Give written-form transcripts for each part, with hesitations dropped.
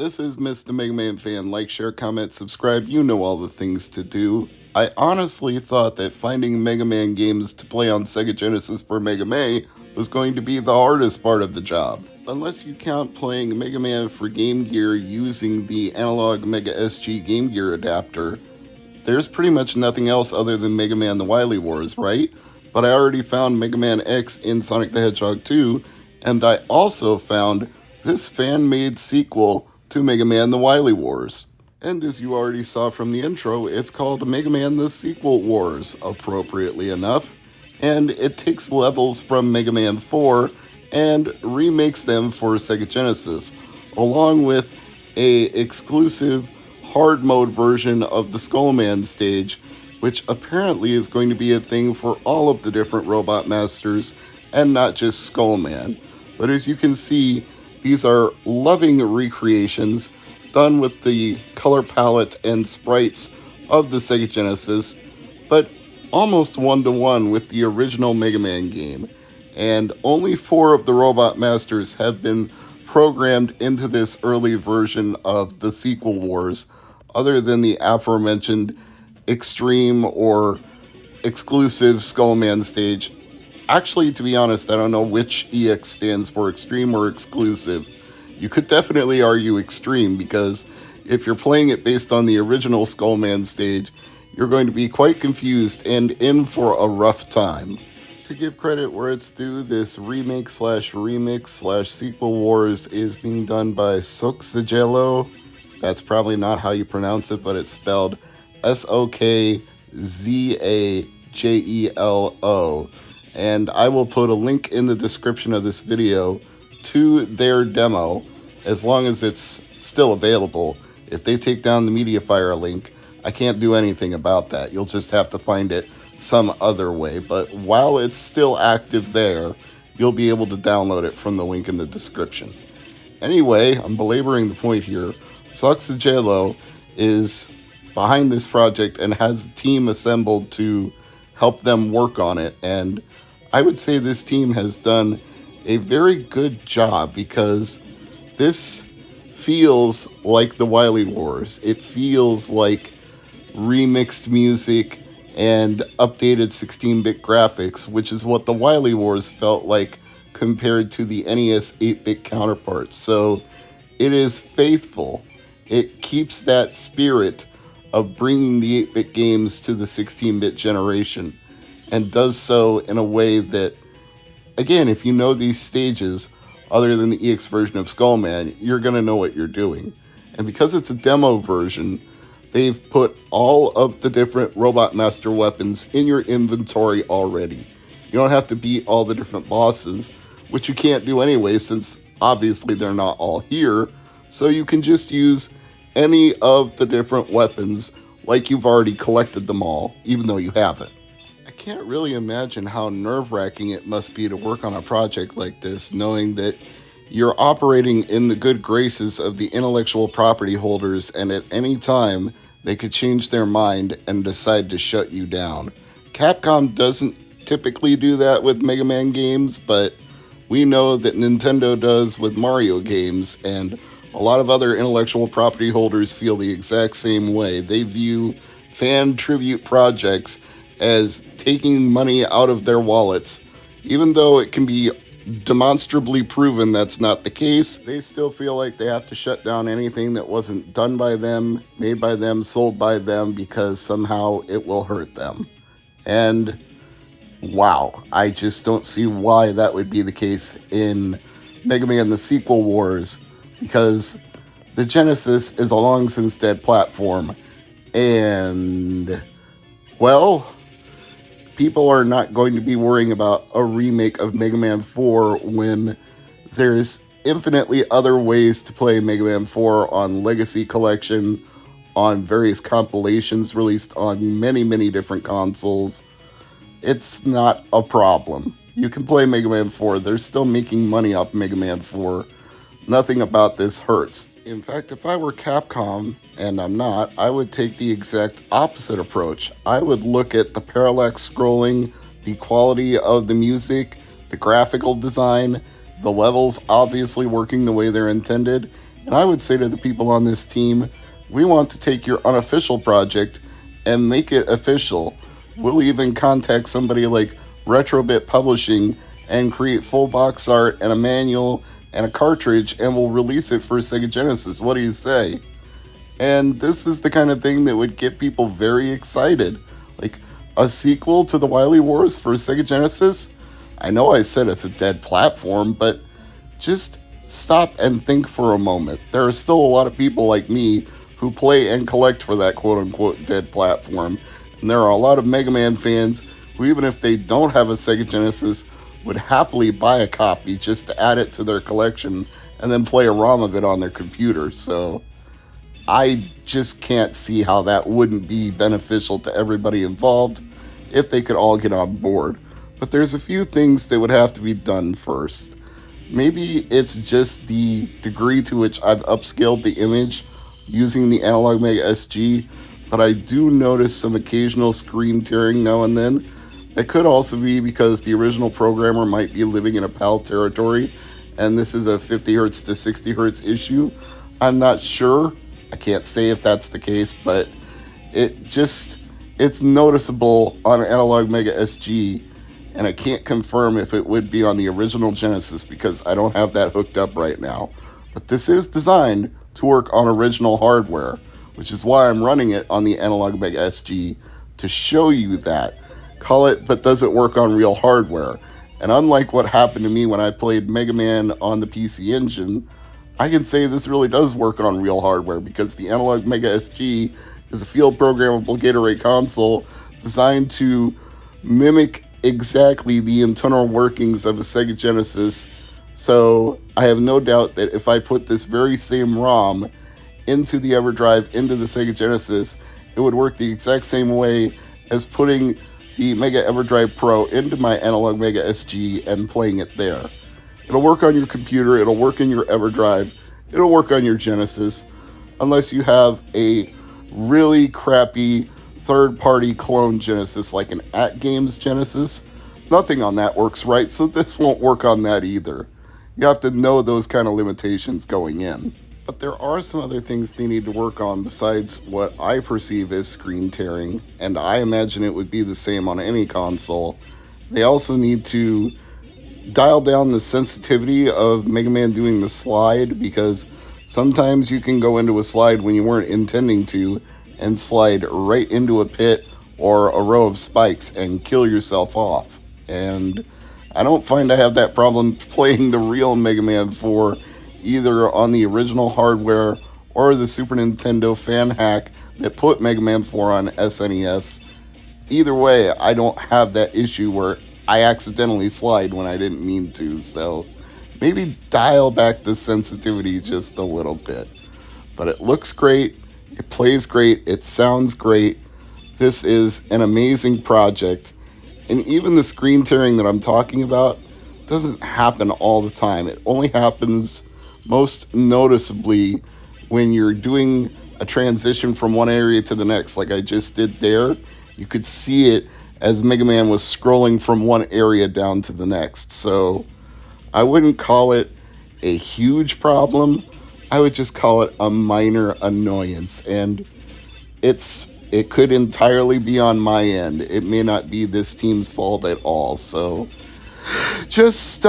this is Mr. Mega Man Fan. Like, share, comment, subscribe. You know all the things to do. I honestly thought that finding Mega Man games to play on Sega Genesis for Mega Man was going to be the hardest part of the job. Unless you count playing Mega Man for Game Gear using the analog Mega SG Game Gear adapter, there's pretty much nothing else other than Mega Man The Wily Wars, right? But I already found Mega Man X in Sonic the Hedgehog 2, and I also found this fan-made sequel to Mega Man The Wily Wars. And as you already saw from the intro, it's called Mega Man The Sequel Wars, appropriately enough. And it takes levels from Mega Man 4 and remakes them for Sega Genesis, along with a exclusive hard mode version of the Skullman stage, which apparently is going to be a thing for all of the different Robot Masters and not just Skullman. But as you can see, these are loving recreations done with the color palette and sprites of the Sega Genesis, but almost one-to-one with the original Mega Man game. And only 4 of the Robot Masters have been programmed into this early version of the Sequel Wars, other than the aforementioned Extreme or exclusive Skullman stage. Actually, to be honest, I don't know which EX stands for, Extreme or Exclusive. You could definitely argue Extreme, because if you're playing it based on the original Skullman stage, you're going to be quite confused and in for a rough time. To give credit where it's due, this remake/remix/sequel wars is being done by Sokzagelo. That's probably not how you pronounce it, but it's spelled Sokzagelo. And I will put a link in the description of this video to their demo, as long as it's still available. If they take down the MediaFire link, I can't do anything about that. You'll just have to find it some other way. But while it's still active there, you'll be able to download it from the link in the description. Anyway, I'm belaboring the point here. Sokzagelo is behind this project and has a team assembled to help them work on it, and I would say this team has done a very good job, because this feels like the Wily Wars. It feels like remixed music and updated 16-bit graphics, which is what the Wily Wars felt like compared to the NES 8-bit counterparts. So it is faithful. It keeps that spirit of bringing the 8-bit games to the 16-bit generation, and does so in a way that, again, if you know these stages, other than the EX version of Skullman, you're going to know what you're doing. And because it's a demo version, they've put all of the different Robot Master weapons in your inventory already. You don't have to beat all the different bosses, which you can't do anyway, since obviously they're not all here. So you can just use any of the different weapons like you've already collected them all, even though you haven't. I can't really imagine how nerve-wracking it must be to work on a project like this, knowing that you're operating in the good graces of the intellectual property holders, and at any time they could change their mind and decide to shut you down. Capcom doesn't typically do that with Mega Man games, but we know that Nintendo does with Mario games, and a lot of other intellectual property holders feel the exact same way. They view fan tribute projects as taking money out of their wallets. Even though it can be demonstrably proven that's not the case, they still feel like they have to shut down anything that wasn't done by them, made by them, sold by them, because somehow it will hurt them. And wow, I just don't see why that would be the case in Mega Man The Sequel Wars, because the Genesis is a long since dead platform, and, well, people are not going to be worrying about a remake of Mega Man 4 when there's infinitely other ways to play Mega Man 4 on Legacy Collection, on various compilations released on many, many different consoles. It's not a problem. You can play Mega Man 4. They're still making money off Mega Man 4. Nothing about this hurts. In fact, if I were Capcom, and I'm not, I would take the exact opposite approach. I would look at the parallax scrolling, the quality of the music, the graphical design, the levels obviously working the way they're intended, And I would say to the people on this team, we want to take your unofficial project and make it official. We'll even contact somebody like Retrobit Publishing and create full box art and a manual and a cartridge, and we'll release it for Sega Genesis. What do you say? And this is the kind of thing that would get people very excited. Like a sequel to the Wily Wars for Sega Genesis? I know I said it's a dead platform, but just stop and think for a moment. There are still a lot of people like me who play and collect for that quote-unquote dead platform. And there are a lot of Mega Man fans who, even if they don't have a Sega Genesis, would happily buy a copy just to add it to their collection and then play a ROM of it on their computer. So I just can't see how that wouldn't be beneficial to everybody involved if they could all get on board. But there's a few things that would have to be done first. Maybe it's just the degree to which I've upscaled the image using the Analog Mega SG, but I do notice some occasional screen tearing now and then. It could also be because the original programmer might be living in a PAL territory, and this is a 50 Hz to 60 Hz issue. I'm not sure. I can't say if that's the case, but it's noticeable on Analog Mega SG, and I can't confirm if it would be on the original Genesis because I don't have that hooked up right now. But this is designed to work on original hardware, which is why I'm running it on the Analog Mega SG to show you that. Call it, but does it work on real hardware? And unlike what happened to me when I played Mega Man on the PC Engine, I can say this really does work on real hardware because the Analog Mega SG is a field programmable gate array console designed to mimic exactly the internal workings of a Sega Genesis. So I have no doubt that if I put this very same ROM into the EverDrive, into the Sega Genesis, it would work the exact same way as putting the Mega EverDrive Pro into my Analog Mega SG and playing it there. It'll work on your computer, it'll work in your EverDrive, it'll work on your Genesis, unless you have a really crappy third-party clone Genesis like an AtGames Genesis. Nothing on that works right, so this won't work on that either. You have to know those kind of limitations going in. But there are some other things they need to work on besides what I perceive as screen tearing, and I imagine it would be the same on any console. They also need to dial down the sensitivity of Mega Man doing the slide, because sometimes you can go into a slide when you weren't intending to and slide right into a pit or a row of spikes and kill yourself off. And I don't find I have that problem playing the real Mega Man 4 either on the original hardware or the Super Nintendo fan hack that put Mega Man 4 on SNES. Either way, I don't have that issue where I accidentally slide when I didn't mean to, so maybe dial back the sensitivity just a little bit. But it looks great, it plays great, it sounds great. This is an amazing project, and even the screen tearing that I'm talking about doesn't happen all the time. It only happens most noticeably when you're doing a transition from one area to the next, like I just did there. You could see it as Mega Man was scrolling from one area down to the next. So I wouldn't call it a huge problem. I would just call it a minor annoyance. And it could entirely be on my end. It may not be this team's fault at all. So just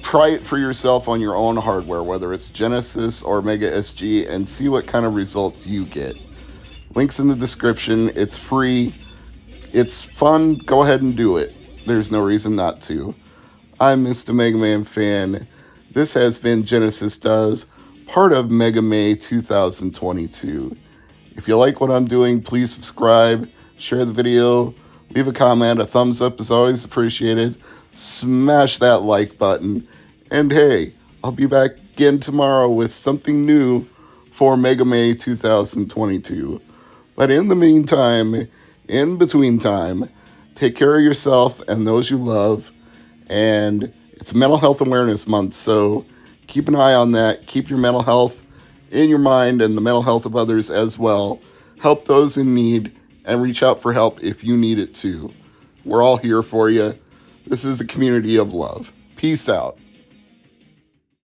try it for yourself on your own hardware, whether it's Genesis or Mega SG, and see what kind of results you get. Links in the description. It's free. It's fun. Go ahead and do it. There's no reason not to. I'm Mr. Mega Man Fan. This has been Genesis Does, part of Mega May 2022. If you like what I'm doing, please subscribe, share the video, leave a comment. A thumbs up is always appreciated. Smash that like button. And hey, I'll be back again tomorrow with something new for Mega May 2022. But in the meantime, in between time, take care of yourself and those you love. And it's Mental Health Awareness Month, so keep an eye on that. Keep your mental health in your mind and the mental health of others as well. Help those in need and reach out for help if you need it too. We're all here for you. This is a community of love. Peace out.